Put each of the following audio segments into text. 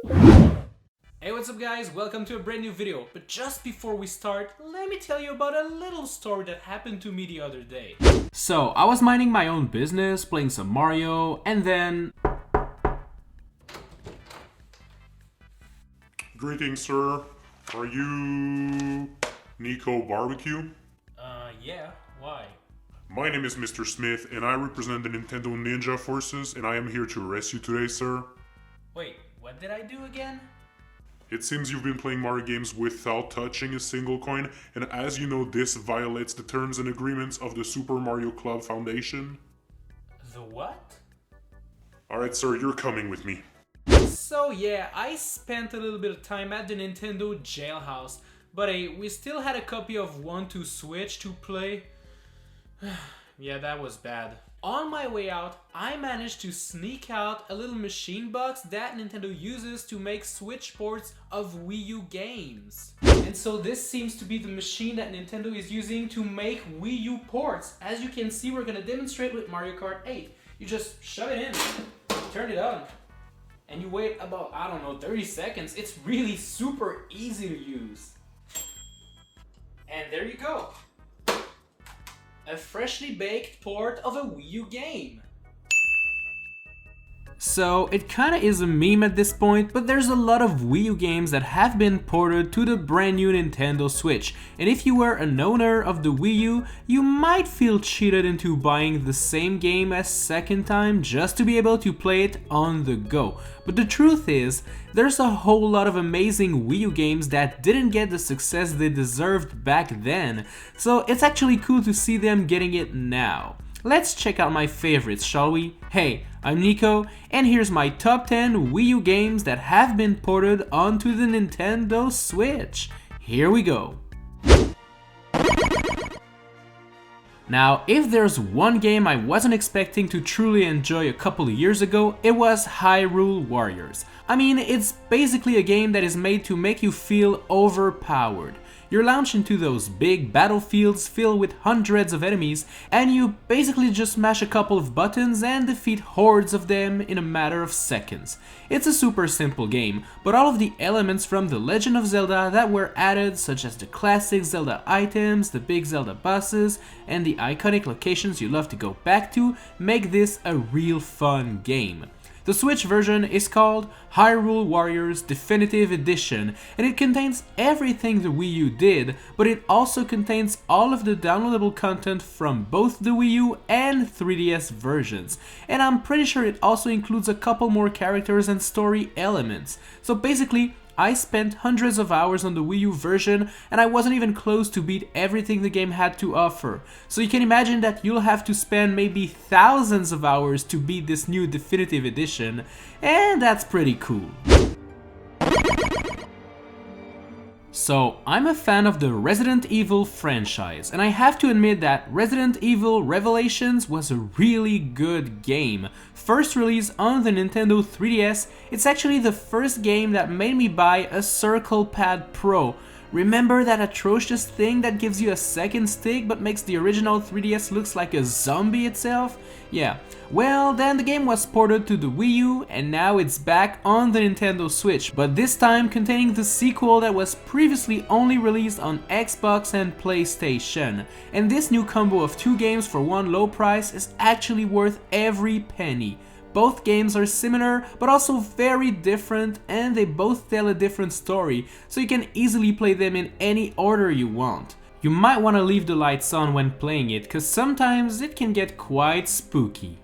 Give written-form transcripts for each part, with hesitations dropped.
Hey, what's up guys, welcome to a brand new video. But just before we start, let me tell you about a little story that happened to me the other day. So, I was minding my own business, playing some Mario, and then... Greetings, sir. Are you... Nicobbq? Yeah, why? My name is Mr. Smith, and I represent the Nintendo Ninja Forces, and I am here to arrest you today, sir. Wait, what did I do again? It seems you've been playing Mario games without touching a single coin, and as you know, this violates the terms and agreements of the Super Mario Club Foundation. The what? Alright, sir, you're coming with me. So yeah, I spent a little bit of time at the Nintendo jailhouse, but hey, we still had a copy of 1-2 Switch to play. Yeah, that was bad. On my way out, I managed to sneak out a little machine box that Nintendo uses to make Switch ports of Wii U games. And so this seems to be the machine that Nintendo is using to make Wii U ports. As you can see, we're gonna demonstrate with Mario Kart 8. You just shove it in, turn it on, and you wait about, I don't know, 30 seconds. It's really super easy to use. And there you go. A freshly baked port of a Wii U game. So it kinda is a meme at this point, but there's a lot of Wii U games that have been ported to the brand new Nintendo Switch. And if you were an owner of the Wii U, you might feel cheated into buying the same game a second time just to be able to play it on the go. But the truth is, there's a whole lot of amazing Wii U games that didn't get the success they deserved back then, so it's actually cool to see them getting it now. Let's check out my favorites, shall we? Hey, I'm Nico, and here's my top 10 Wii U games that have been ported onto the Nintendo Switch. Here we go. Now, if there's one game I wasn't expecting to truly enjoy a couple of years ago, it was Hyrule Warriors. I mean, it's basically a game that is made to make you feel overpowered. You launch into those big battlefields filled with hundreds of enemies, and you basically just mash a couple of buttons and defeat hordes of them in a matter of seconds. It's a super simple game, but all of the elements from The Legend of Zelda that were added, such as the classic Zelda items, the big Zelda bosses, and the iconic locations you love to go back to, make this a real fun game. The Switch version is called Hyrule Warriors Definitive Edition, and it contains everything the Wii U did, but it also contains all of the downloadable content from both the Wii U and 3DS versions. And I'm pretty sure it also includes a couple more characters and story elements. So basically, I spent hundreds of hours on the Wii U version, and I wasn't even close to beat everything the game had to offer. So you can imagine that you'll have to spend maybe thousands of hours to beat this new definitive edition, and that's pretty cool. So, I'm a fan of the Resident Evil franchise, and I have to admit that Resident Evil Revelations was a really good game. First released on the Nintendo 3DS, it's actually the first game that made me buy a Circle Pad Pro. Remember that atrocious thing that gives you a second stick but makes the original 3DS looks like a zombie itself? Yeah, well then the game was ported to the Wii U and now it's back on the Nintendo Switch, but this time containing the sequel that was previously only released on Xbox and PlayStation. And this new combo of two games for one low price is actually worth every penny. Both games are similar, but also very different, and they both tell a different story, so you can easily play them in any order you want. You might want to leave the lights on when playing it, cause sometimes it can get quite spooky.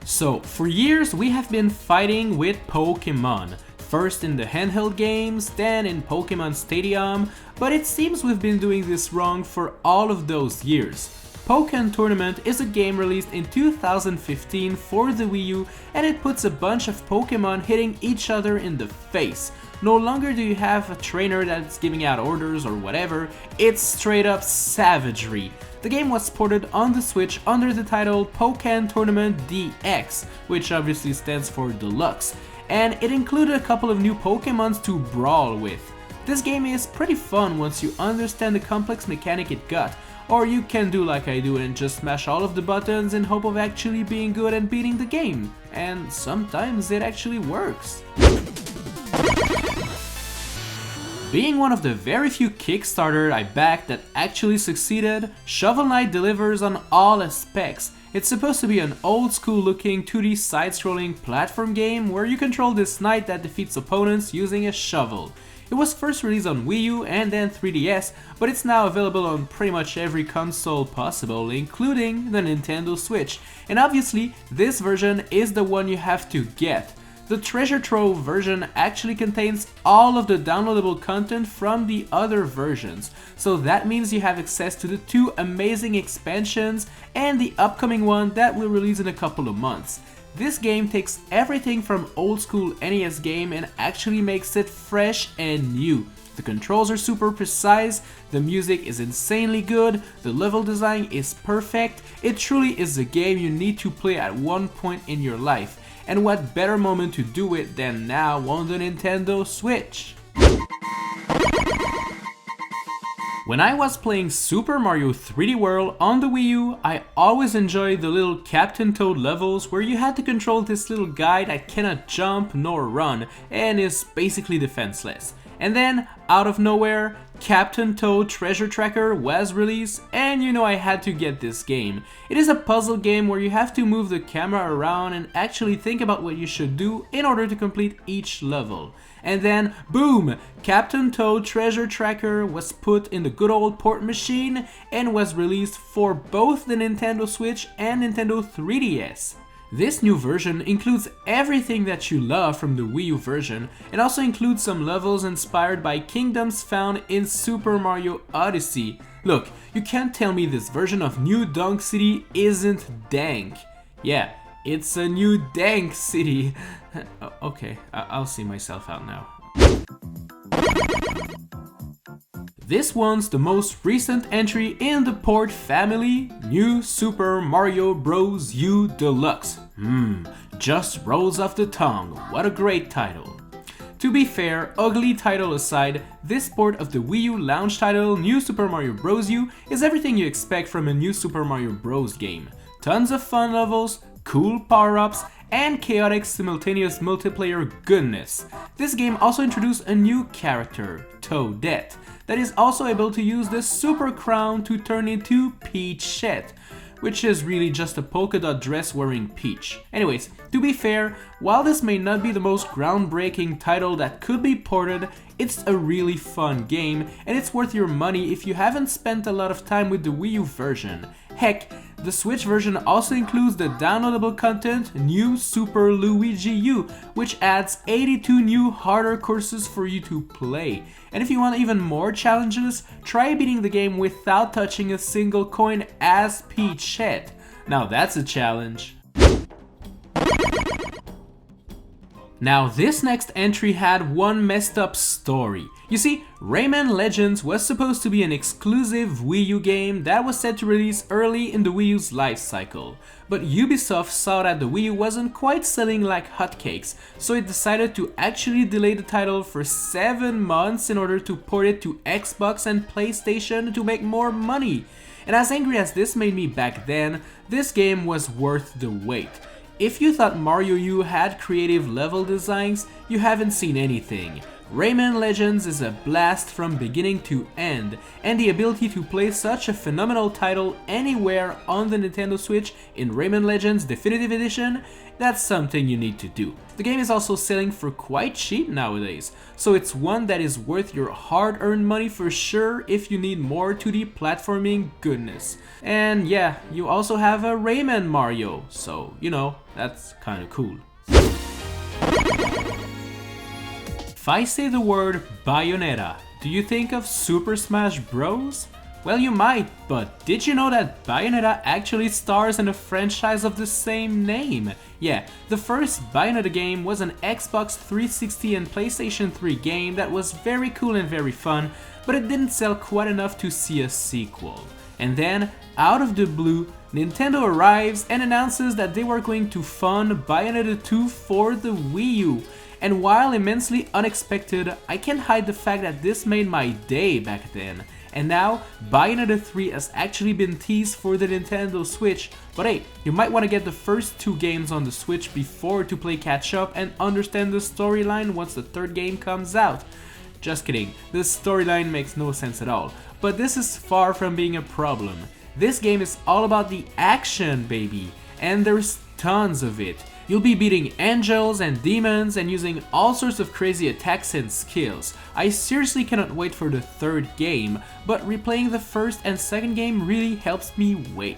So, for years we have been fighting with Pokemon. First in the handheld games, then in Pokemon Stadium, but it seems we've been doing this wrong for all of those years. Pokken Tournament is a game released in 2015 for the Wii U, and it puts a bunch of Pokemon hitting each other in the face. No longer do you have a trainer that's giving out orders or whatever, it's straight up savagery. The game was ported on the Switch under the title Pokken Tournament DX, which obviously stands for Deluxe, and it included a couple of new Pokemons to brawl with. This game is pretty fun once you understand the complex mechanic it got. or you can do like I do and just smash all of the buttons in hope of actually being good and beating the game. And sometimes it actually works. Being one of the very few Kickstarter I backed that actually succeeded, Shovel Knight delivers on all aspects. It's supposed to be an old school looking 2D side-scrolling platform game where you control this knight that defeats opponents using a shovel. It was first released on Wii U and then 3DS, but it's now available on pretty much every console possible, including the Nintendo Switch. And obviously, this version is the one you have to get. The Treasure Trove version actually contains all of the downloadable content from the other versions, so that means you have access to the 2 amazing expansions and the upcoming one that will release in a couple of months. This game takes everything from old school NES game and actually makes it fresh and new. The controls are super precise, the music is insanely good, the level design is perfect. It truly is a game you need to play at one point in your life. And what better moment to do it than now on the Nintendo Switch? When I was playing Super Mario 3D World on the Wii U, I always enjoyed the little Captain Toad levels where you had to control this little guy that cannot jump nor run and is basically defenseless. And then, out of nowhere, Captain Toad Treasure Tracker was released, and you know I had to get this game. It is a puzzle game where you have to move the camera around and actually think about what you should do in order to complete each level. And then, boom! Captain Toad Treasure Tracker was put in the good old port machine and was released for both the Nintendo Switch and Nintendo 3DS. This new version includes everything that you love from the Wii U version and also includes some levels inspired by kingdoms found in Super Mario Odyssey. Look, you can't tell me this version of New Donk City isn't dank. Yeah, it's a new dank city. Okay, I'll see myself out now. This one's the most recent entry in the port family, New Super Mario Bros. U Deluxe. Just rolls off the tongue, what a great title. To be fair, ugly title aside, this port of the Wii U launch title, New Super Mario Bros. U, is everything you expect from a New Super Mario Bros. Game. Tons of fun levels, cool power-ups, and chaotic simultaneous multiplayer goodness. This game also introduced a new character, Toadette, that is also able to use the Super Crown to turn into Peachette, which is really just a polka dot dress wearing Peach. Anyways, to be fair, while this may not be the most groundbreaking title that could be ported, it's a really fun game and it's worth your money if you haven't spent a lot of time with the Wii U version. Heck, the Switch version also includes the downloadable content New Super Luigi U, which adds 82 new harder courses for you to play. And if you want even more challenges, try beating the game without touching a single coin as Peachette. Now that's a challenge. Now this next entry had one messed up story. You see, Rayman Legends was supposed to be an exclusive Wii U game that was set to release early in the Wii U's life cycle. But Ubisoft saw that the Wii U wasn't quite selling like hotcakes, so it decided to actually delay the title for 7 months in order to port it to Xbox and PlayStation to make more money. And as angry as this made me back then, this game was worth the wait. If you thought Mario U had creative level designs, you haven't seen anything. Rayman Legends is a blast from beginning to end, and the ability to play such a phenomenal title anywhere on the Nintendo Switch in Rayman Legends Definitive Edition, that's something you need to do. The game is also selling for quite cheap nowadays, so it's one that is worth your hard-earned money for sure if you need more 2D platforming goodness. And yeah, you also have a Rayman Mario, so you know, that's kinda cool. If I say the word Bayonetta, do you think of Super Smash Bros? Well, you might, but did you know that Bayonetta actually stars in a franchise of the same name? Yeah, the first Bayonetta game was an Xbox 360 and PlayStation 3 game that was very cool and very fun, but it didn't sell quite enough to see a sequel. And then, out of the blue, Nintendo arrives and announces that they were going to fund Bayonetta 2 for the Wii U. And while immensely unexpected, I can't hide the fact that this made my day back then. And now, Bayonetta 3 has actually been teased for the Nintendo Switch, but hey, you might want to get the first 2 games on the Switch before to play catch up and understand the storyline once the 3rd game comes out. Just kidding, this storyline makes no sense at all, but this is far from being a problem. This game is all about the action, baby, and there's tons of it. You'll be beating angels and demons and using all sorts of crazy attacks and skills. I seriously cannot wait for the 3rd game, but replaying the 1st and 2nd game really helps me wait.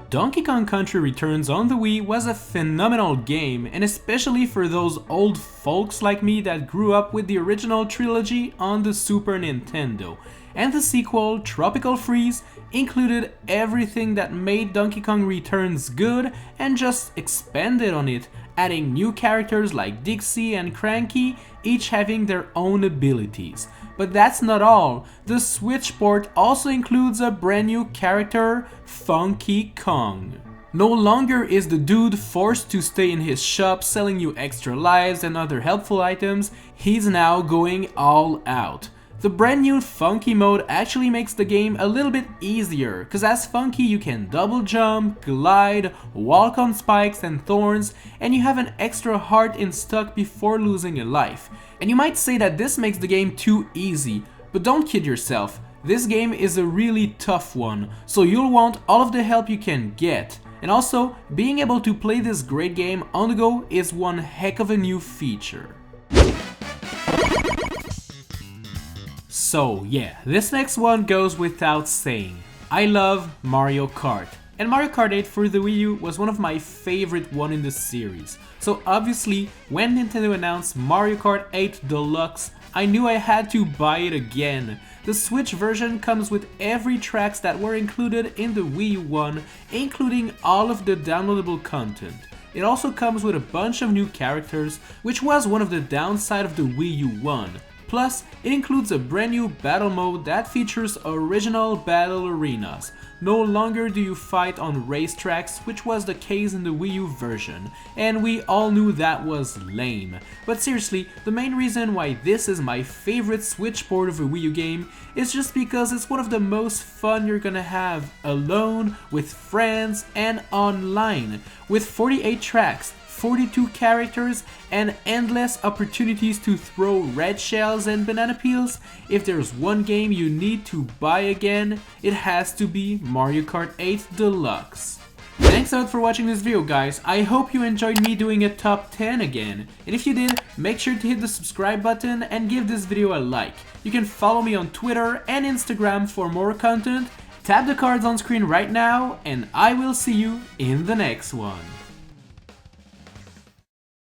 Donkey Kong Country Returns on the Wii was a phenomenal game, and especially for those old folks like me that grew up with the original trilogy on the Super Nintendo. And the sequel, Tropical Freeze, included everything that made Donkey Kong Returns good and just expanded on it, adding new characters like Dixie and Cranky, each having their own abilities. But that's not all. The Switch port also includes a brand new character, Funky Kong. No longer is the dude forced to stay in his shop selling you extra lives and other helpful items, he's now going all out. The brand new Funky mode actually makes the game a little bit easier, cause as Funky you can double jump, glide, walk on spikes and thorns, and you have an extra heart in stock before losing a life. And you might say that this makes the game too easy, but don't kid yourself, this game is a really tough one, so you'll want all of the help you can get. And also, being able to play this great game on the go is one heck of a new feature. So yeah, this next one goes without saying. I love Mario Kart. And Mario Kart 8 for the Wii U was one of my favorite one in the series. So obviously, when Nintendo announced Mario Kart 8 Deluxe, I knew I had to buy it again. The Switch version comes with every tracks that were included in the Wii U one, including all of the downloadable content. It also comes with a bunch of new characters, which was one of the downside of the Wii U one. Plus, it includes a brand new battle mode that features original battle arenas. No longer do you fight on racetracks, which was the case in the Wii U version, and we all knew that was lame. But seriously, the main reason why this is my favorite Switch port of a Wii U game is just because it's one of the most fun you're gonna have, alone, with friends, and online. With 48 tracks, 42 characters, and endless opportunities to throw red shells and banana peels, if there's one game you need to buy again, it has to be Mario Kart 8 Deluxe. Thanks a lot for watching this video, guys. I hope you enjoyed me doing a top 10 again. And if you did, make sure to hit the subscribe button and give this video a like. You can follow me on Twitter and Instagram for more content. Tap the cards on screen right now, and I will see you in the next one.